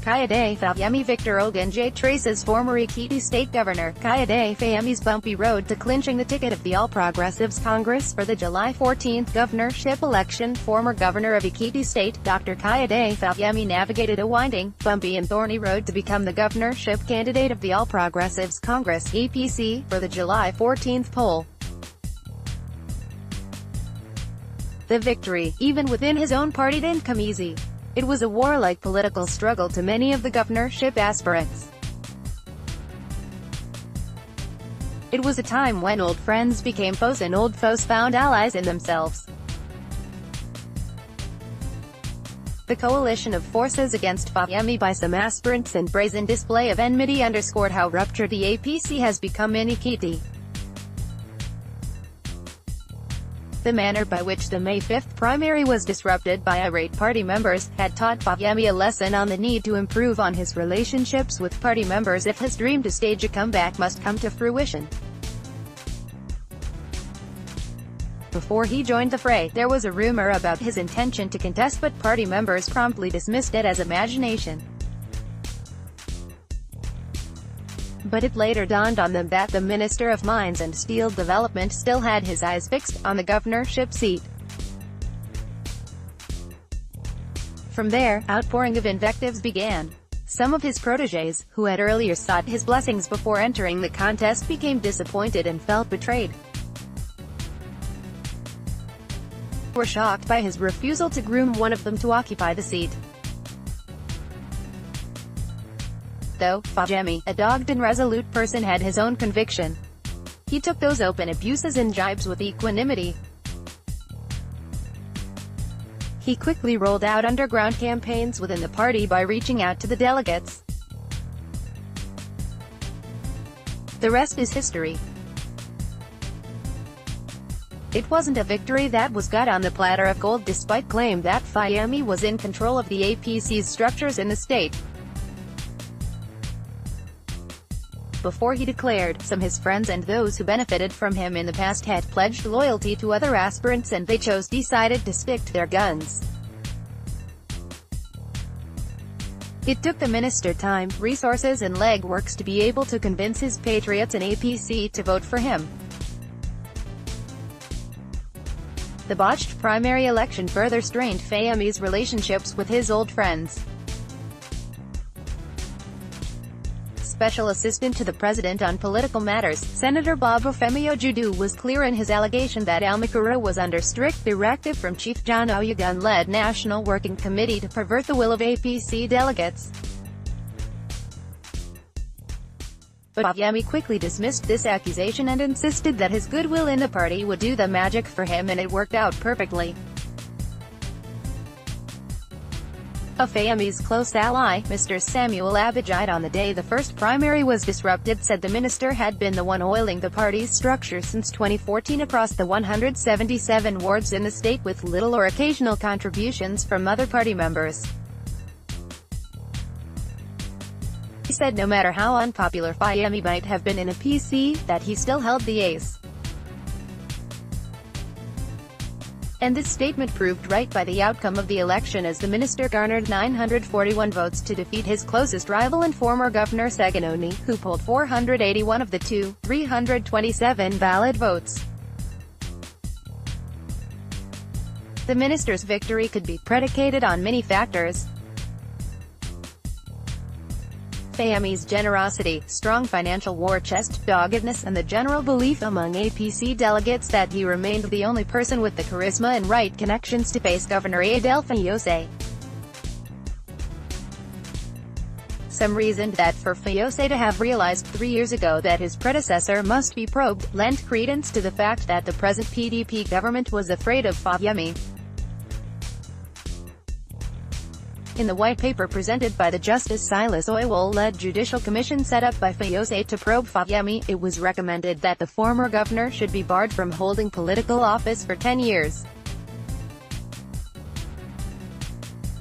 Kayode Fayemi Victor Ogunje traces former Ekiti State Governor Kayode Fayemi's bumpy road to clinching the ticket of the All Progressives Congress for the July 14 governorship election. Former Governor of Ekiti State, Dr. Kayode Fayemi navigated a winding, bumpy and thorny road to become the governorship candidate of the All Progressives Congress (APC) for the July 14 poll. The victory, even within his own party, didn't come easy. It was a warlike political struggle to many of the governorship aspirants. It was a time when old friends became foes and old foes found allies in themselves. The coalition of forces against Fayemi by some aspirants and brazen display of enmity underscored how ruptured the APC has become in Ekiti. The manner by which the May 5 primary was disrupted by irate party members had taught Fayemi a lesson on the need to improve on his relationships with party members if his dream to stage a comeback must come to fruition. Before he joined the fray, there was a rumor about his intention to contest, but party members promptly dismissed it as imagination. But it later dawned on them that the Minister of Mines and Steel Development still had his eyes fixed on the governorship seat. From there, outpouring of invectives began. Some of his protégés, who had earlier sought his blessings before entering the contest, became disappointed and felt betrayed. They were shocked by his refusal to groom one of them to occupy the seat. Though Fayemi, a dogged and resolute person, had his own conviction, he took those open abuses and jibes with equanimity. He quickly rolled out underground campaigns within the party by reaching out to the delegates. The rest is history. It wasn't a victory that was got on the platter of gold, despite claim that Fayemi was in control of the APC's structures in the state. Before he declared, some his friends and those who benefited from him in the past had pledged loyalty to other aspirants, and they decided to stick to their guns. It took the minister time, resources and legworks to be able to convince his patriots in APC to vote for him. The botched primary election further strained Fayemi's relationships with his old friends. Special Assistant to the President on Political Matters, Senator Obafemi Ojude, was clear in his allegation that Almakura was under strict directive from Chief John Oyegun-led National Working Committee to pervert the will of APC delegates. But Fayemi quickly dismissed this accusation and insisted that his goodwill in the party would do the magic for him, and it worked out perfectly. A Fayemi's close ally, Mr. Samuel Abijite, on the day the first primary was disrupted, said the minister had been the one oiling the party's structure since 2014 across the 177 wards in the state, with little or occasional contributions from other party members. He said no matter how unpopular Fayemi might have been in a PC, that he still held the ace. And this statement proved right by the outcome of the election, as the minister garnered 941 votes to defeat his closest rival and former Governor Seganoni, who polled 481 of the 327 valid votes. The minister's victory could be predicated on many factors. Fayemi's generosity, strong financial war chest, doggedness, and the general belief among APC delegates that he remained the only person with the charisma and right connections to face Governor Kayode Fayemi. Some reasoned that for Fayose to have realized 3 years ago that his predecessor must be probed, lent credence to the fact that the present PDP government was afraid of Fayemi. In the white paper presented by the Justice Silas Oywole-led Judicial Commission set up by Fayose to probe Fayemi, it was recommended that the former governor should be barred from holding political office for 10 years.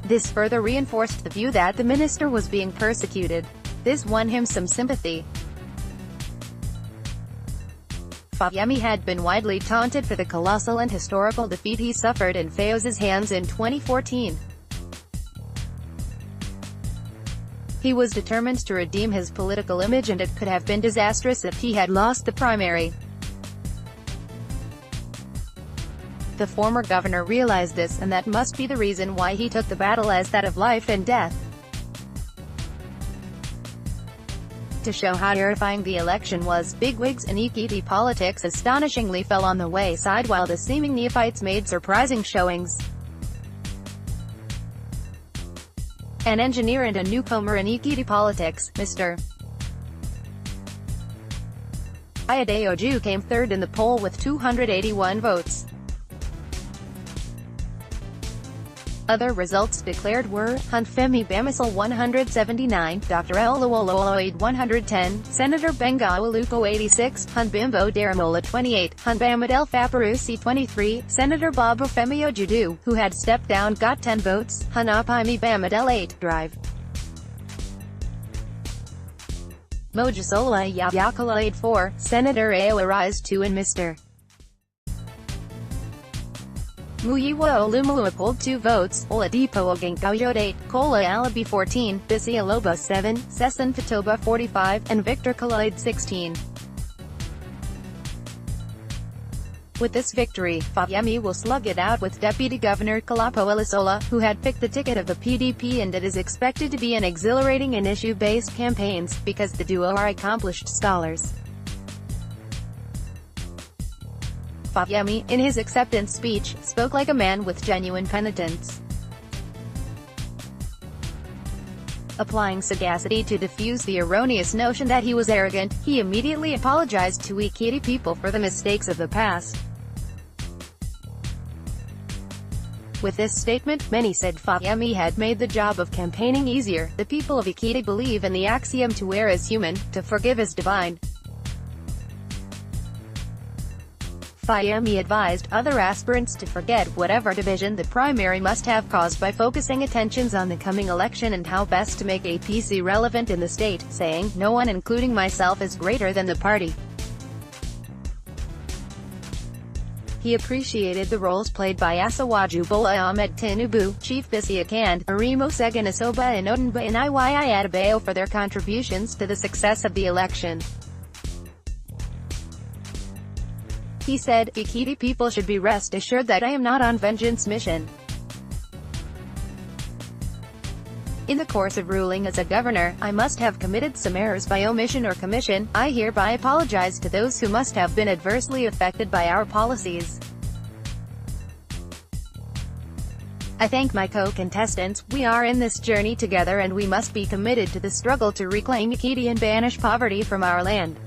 This further reinforced the view that the minister was being persecuted. This won him some sympathy. Fayemi had been widely taunted for the colossal and historical defeat he suffered in Fayose's hands in 2014. He was determined to redeem his political image, and it could have been disastrous if he had lost the primary. The former governor realized this, and that must be the reason why he took the battle as that of life and death. To show how terrifying the election was, bigwigs in Ekiti politics astonishingly fell on the wayside, while the seeming neophytes made surprising showings. An engineer and a newcomer in Ekiti politics, Mr. Kayode Ogunje came third in the poll with 281 votes. Other results declared were, Femi Victor 179, Dr. Oluwolo 110, Senator Benga Aluko 86, Bimbo Daramola 28, Bamidele Faparusi 23, Senator Femi Ogunje, who had stepped down, got 10 votes, Apimi Bamidele 8, Drive. Mojisola Yakola 4, Senator Aowarise 2 and Mr. Muyiwa Olumulu polled 2 votes, Oladipo Ogunje 8, Kola Alabi 14, Bisi Aloba 7, Sesan Fatoba 45, and Victor Kayode 16. With this victory, Fayemi will slug it out with Deputy Governor Kalapo Elisola, who had picked the ticket of the PDP, and it is expected to be an exhilarating and issue-based campaigns, because the duo are accomplished scholars. Fayemi, in his acceptance speech, spoke like a man with genuine penitence. Applying sagacity to diffuse the erroneous notion that he was arrogant, he immediately apologized to Ekiti people for the mistakes of the past. With this statement, many said Fayemi had made the job of campaigning easier. The people of Ekiti believe in the axiom "to err is human, to forgive is divine." Fayemi advised other aspirants to forget whatever division the primary must have caused by focusing attentions on the coming election and how best to make APC relevant in the state, saying, "No one, including myself, is greater than the party." He appreciated the roles played by Asiwaju Bola Ahmed Tinubu, Chief Bisi Akande, Arimo Seganasoba and Odinba Iyi Adebayo for their contributions to the success of the election. He said, "Ekiti people should be rest assured that I am not on vengeance mission. In the course of ruling as a governor, I must have committed some errors by omission or commission. I hereby apologize to those who must have been adversely affected by our policies. I thank my co-contestants. We are in this journey together, and we must be committed to the struggle to reclaim Ekiti and banish poverty from our land."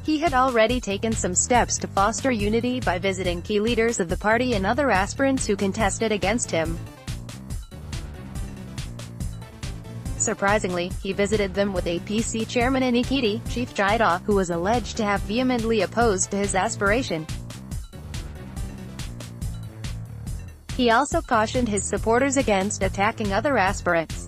He had already taken some steps to foster unity by visiting key leaders of the party and other aspirants who contested against him. Surprisingly, he visited them with APC chairman in Ekiti, Chief Jaida, who was alleged to have vehemently opposed to his aspiration. He also cautioned his supporters against attacking other aspirants.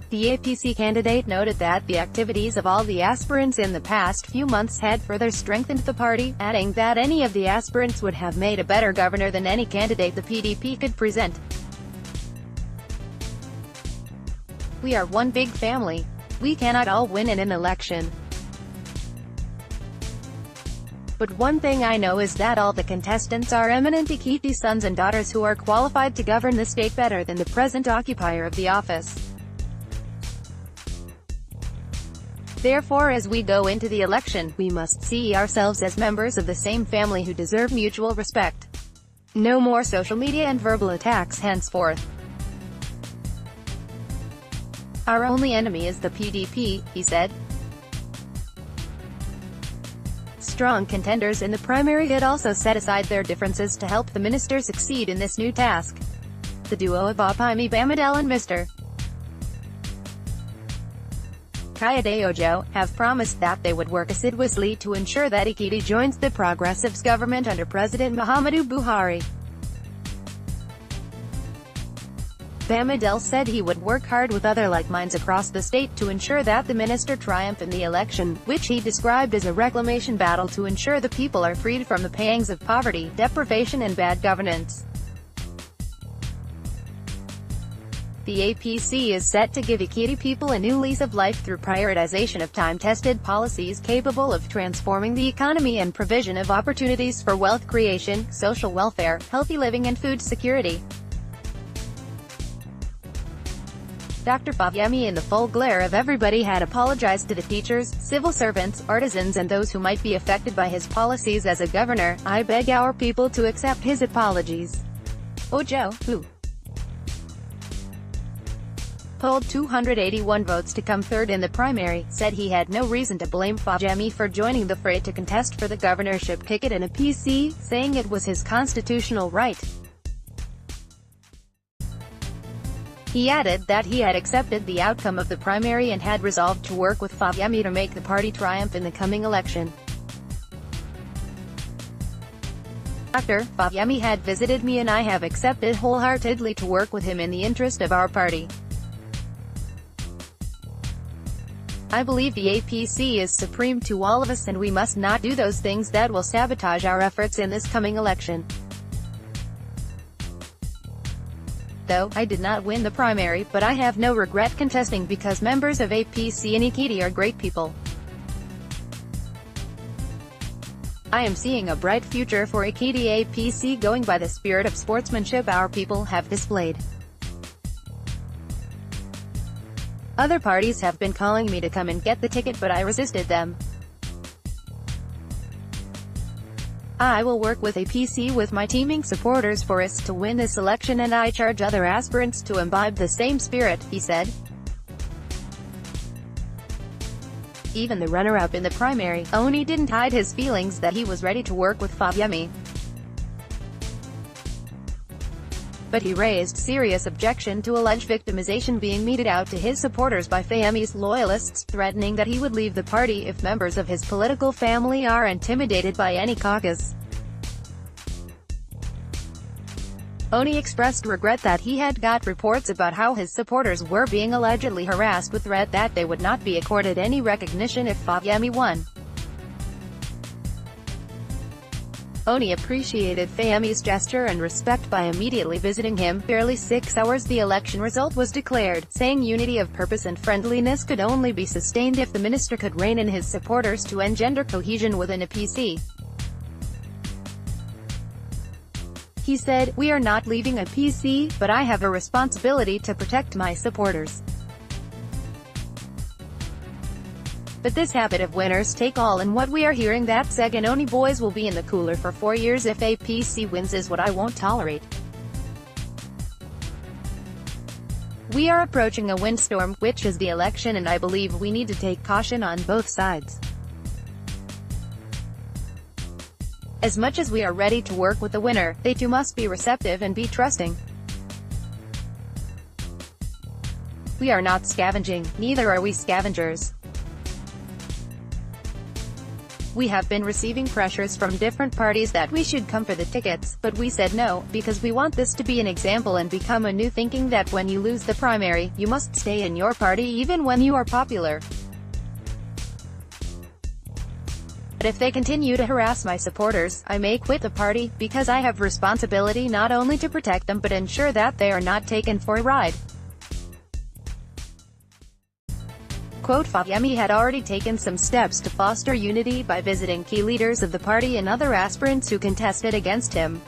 The APC candidate noted that the activities of all the aspirants in the past few months had further strengthened the party, adding that any of the aspirants would have made a better governor than any candidate the PDP could present. "We are one big family. We cannot all win in an election. But one thing I know is that all the contestants are eminent Ekiti sons and daughters who are qualified to govern the state better than the present occupier of the office. Therefore, as we go into the election, we must see ourselves as members of the same family who deserve mutual respect. No more social media and verbal attacks henceforth. Our only enemy is the PDP," he said. Strong contenders in the primary had also set aside their differences to help the minister succeed in this new task. The duo of Apimi Bamidele and Mr. Kayode Ogunje have promised that they would work assiduously to ensure that Ekiti joins the Progressives government under President Muhammadu Buhari. Bamidele said he would work hard with other like minds across the state to ensure that the minister triumph in the election, which he described as a reclamation battle to ensure the people are freed from the pangs of poverty, deprivation and bad governance. the APC is set to give Ekiti people a new lease of life through prioritization of time-tested policies capable of transforming the economy and provision of opportunities for wealth creation, social welfare, healthy living and food security. Dr. Fayemi, in the full glare of everybody, had apologized to the teachers, civil servants, artisans and those who might be affected by his policies as a governor. "I beg our people to accept his apologies." Ojo, who polled 281 votes to come third in the primary, said he had no reason to blame Fayemi for joining the fray to contest for the governorship ticket in a PC, saying it was his constitutional right. He added that he had accepted the outcome of the primary and had resolved to work with Fayemi to make the party triumph in the coming election. Dr. Fayemi had visited me and I have accepted wholeheartedly to work with him in the interest of our party. I believe the APC is supreme to all of us and we must not do those things that will sabotage our efforts in this coming election. Though I did not win the primary, but I have no regret contesting because members of APC in Ekiti are great people. I am seeing a bright future for Ekiti APC going by the spirit of sportsmanship our people have displayed. Other parties have been calling me to come and get the ticket but I resisted them. I will work with APC with my teaming supporters for us to win this election and I charge other aspirants to imbibe the same spirit, he said. Even the runner-up in the primary, Oni, didn't hide his feelings that he was ready to work with Fayemi. But he raised serious objection to alleged victimization being meted out to his supporters by Fayemi's loyalists, threatening that he would leave the party if members of his political family are intimidated by any caucus. Oni expressed regret that he had got reports about how his supporters were being allegedly harassed with threat that they would not be accorded any recognition if Fayemi won. Oni appreciated Fayemi's gesture and respect by immediately visiting him. Barely 6 hours the election result was declared, saying unity of purpose and friendliness could only be sustained if the minister could rein in his supporters to engender cohesion within a PC. He said, "We are not leaving a PC, but I have a responsibility to protect my supporters. But this habit of winners take all and what we are hearing that Seganoni boys will be in the cooler for 4 years if APC wins is what I won't tolerate. We are approaching a windstorm, which is the election, and I believe we need to take caution on both sides. As much as we are ready to work with the winner, they too must be receptive and be trusting. We are not scavenging, neither are we scavengers. We have been receiving pressures from different parties that we should come for the tickets, but we said no, because we want this to be an example and become a new thinking that when you lose the primary, you must stay in your party even when you are popular. But if they continue to harass my supporters, I may quit the party, because I have responsibility not only to protect them but ensure that they are not taken for a ride." Quote, Fayemi had already taken some steps to foster unity by visiting key leaders of the party and other aspirants who contested against him.